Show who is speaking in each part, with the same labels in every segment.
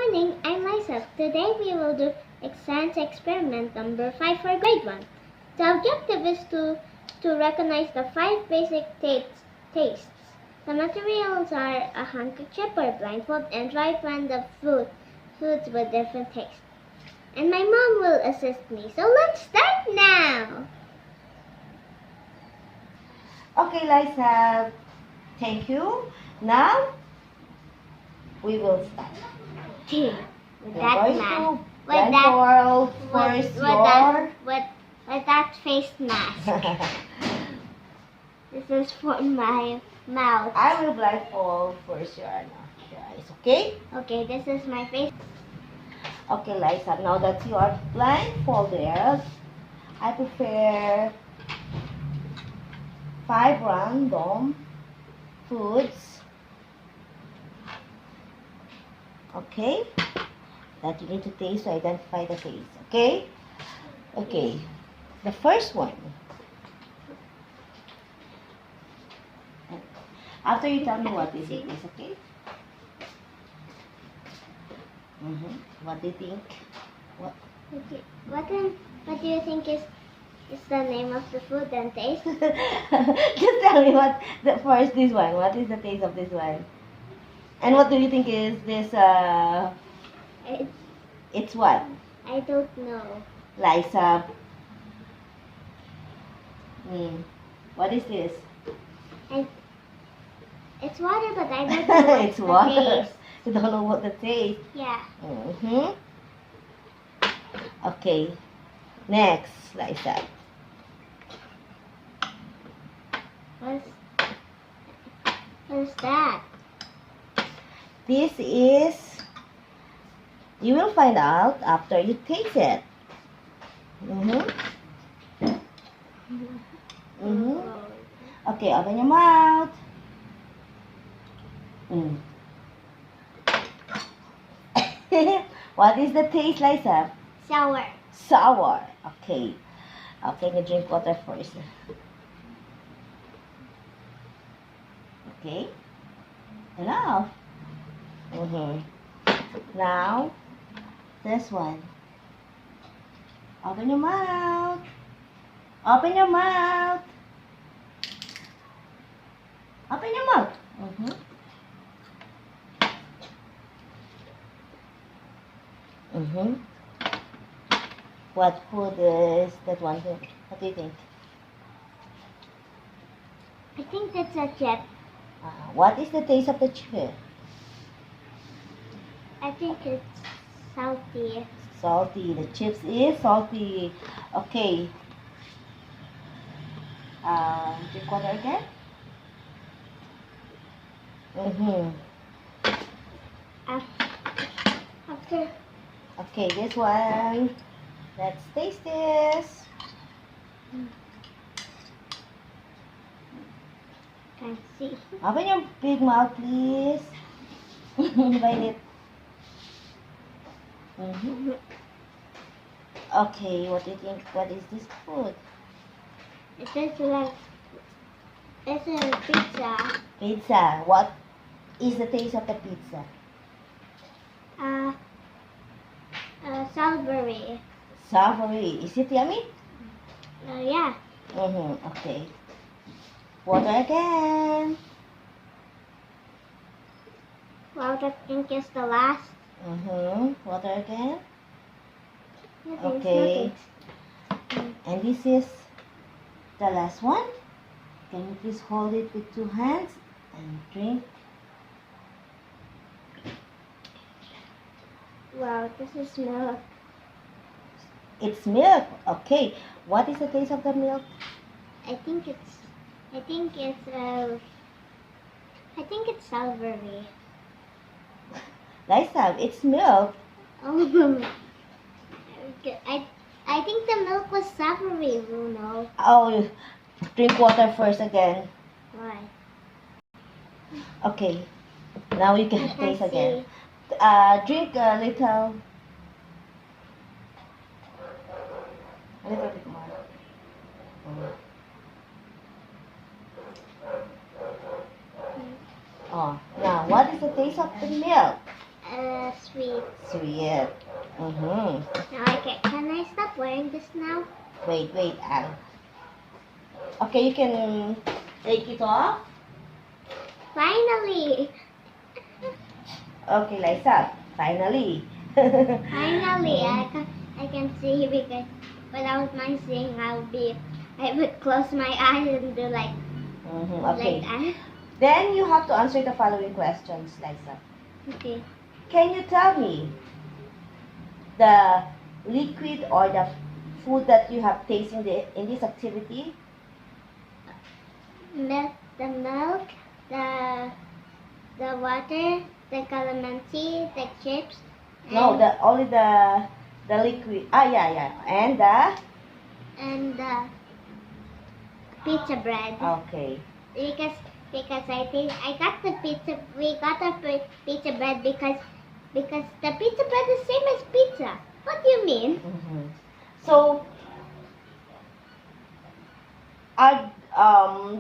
Speaker 1: morning, I'm Lisa. Today we will do science experiment number 5 for grade 1. The objective is to recognize the 5 basic tastes. The materials are a handkerchief or blindfold and try find the foods with different tastes. And my mom will assist me. So let's start now.
Speaker 2: Okay, Lisa. Thank you. Now we will start.
Speaker 1: With
Speaker 2: You're
Speaker 1: that
Speaker 2: going
Speaker 1: mask.
Speaker 2: to blindfold first your...
Speaker 1: With that face mask. This is for my mouth.
Speaker 2: I will blindfold first your eyes, okay?
Speaker 1: Okay, this is my face.
Speaker 2: Okay, Lisa, now that you are blindfolded, I prepare 5 random foods, okay, that you need to taste to identify the taste, okay? Okay, the first one. After you tell me what is it, is okay? What do you think? What?
Speaker 1: Okay. What do you think is the name of the food and taste?
Speaker 2: Just tell me what this one. What is the taste of this one? And what do you think is this? It's what?
Speaker 1: I don't know.
Speaker 2: Lisa. What is this?
Speaker 1: It's water, but I don't know what's
Speaker 2: It's
Speaker 1: the
Speaker 2: water.
Speaker 1: taste.
Speaker 2: You don't know what the taste.
Speaker 1: Yeah.
Speaker 2: Okay. Next, Lisa.
Speaker 1: What's that?
Speaker 2: This is, you will find out after you taste it. Okay, open your mouth. What is the taste, Lisa?
Speaker 1: Sour.
Speaker 2: Sour. Okay. Okay, you drink water first. Okay. Enough. Now, this one. Open your mouth. Open your mouth. Open your mouth. What food is that one? What do you think?
Speaker 1: I think that's a chip.
Speaker 2: What is the taste of the chip?
Speaker 1: I think it's salty.
Speaker 2: Salty. The chips is salty. Okay. Drink water again.
Speaker 1: After.
Speaker 2: Okay, this one. Let's taste this.
Speaker 1: Can't see.
Speaker 2: Open your big mouth, please. Bite it. Okay, what do you think? What is this food?
Speaker 1: It's a pizza.
Speaker 2: Pizza. What is the taste of the pizza?
Speaker 1: Salisbury.
Speaker 2: Savory. Is it yummy?
Speaker 1: Yeah.
Speaker 2: Okay. Water again.
Speaker 1: Well, I think it's the last.
Speaker 2: Water again.
Speaker 1: Nothing,
Speaker 2: Okay.
Speaker 1: nothing.
Speaker 2: And this is the last one. Can you please hold it with 2 hands and drink?
Speaker 1: Wow, this is milk.
Speaker 2: It's milk. Okay. What is the taste of the milk?
Speaker 1: I think it's Salisbury.
Speaker 2: Lisa, it's milk.
Speaker 1: Oh, I think the milk was savory, Bruno.
Speaker 2: Oh, drink water first again.
Speaker 1: Why?
Speaker 2: Okay. Now you can
Speaker 1: I can't
Speaker 2: taste again.
Speaker 1: see.
Speaker 2: Drink a little bit more. Oh, now what is the taste of the milk?
Speaker 1: Sweet.
Speaker 2: Sweet. Mm-hmm.
Speaker 1: Now can I stop wearing this now?
Speaker 2: Wait, Al. Okay, you can take it off.
Speaker 1: Finally!
Speaker 2: Okay, Liza. Finally.
Speaker 1: Finally, I can see because without my seeing, I would close my eyes and do like
Speaker 2: Okay.
Speaker 1: that.
Speaker 2: Then you have to answer the following questions, Liza.
Speaker 1: Okay.
Speaker 2: Can you tell me the liquid or the food that you have tasted in this activity?
Speaker 1: The milk, the water, the calamansi, the chips.
Speaker 2: No, only the liquid. Yeah.
Speaker 1: And the pizza bread.
Speaker 2: Okay.
Speaker 1: Because I got the pizza. We got the pizza bread because the pizza bread is same as pizza. What do you mean?
Speaker 2: So,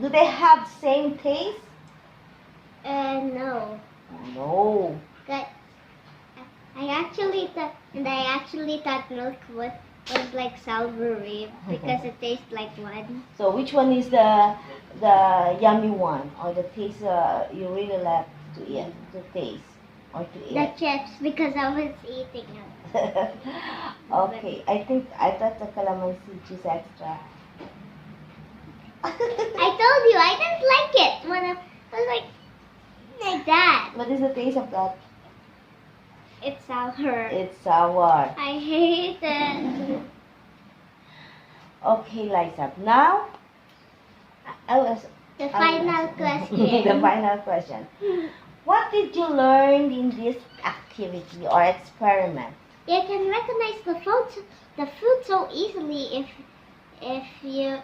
Speaker 2: do they have same taste?
Speaker 1: No.
Speaker 2: No.
Speaker 1: But I actually thought milk was like savory because it tastes like one.
Speaker 2: So which one is the yummy one, or the taste you really like to eat, to taste or to eat?
Speaker 1: The chips because I was eating it.
Speaker 2: Okay, I thought the calamansi juice extra.
Speaker 1: I told you I didn't like it when I was like that.
Speaker 2: What is the taste of that?
Speaker 1: It's sour.
Speaker 2: It's sour.
Speaker 1: I hate it.
Speaker 2: Okay, Liza. Now,
Speaker 1: The final question.
Speaker 2: the final question. What did you learn in this activity or experiment?
Speaker 1: You can recognize the food so easily if you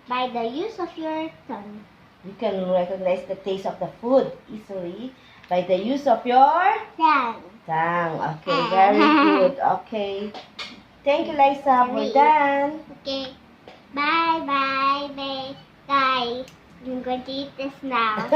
Speaker 1: by the use of your tongue.
Speaker 2: You can recognize the taste of the food easily by the use of your
Speaker 1: Tongue.
Speaker 2: tongue. Okay, very good. Okay. Thank you, Liza. We're done.
Speaker 1: Okay. Bye, guys. I'm going to eat this now.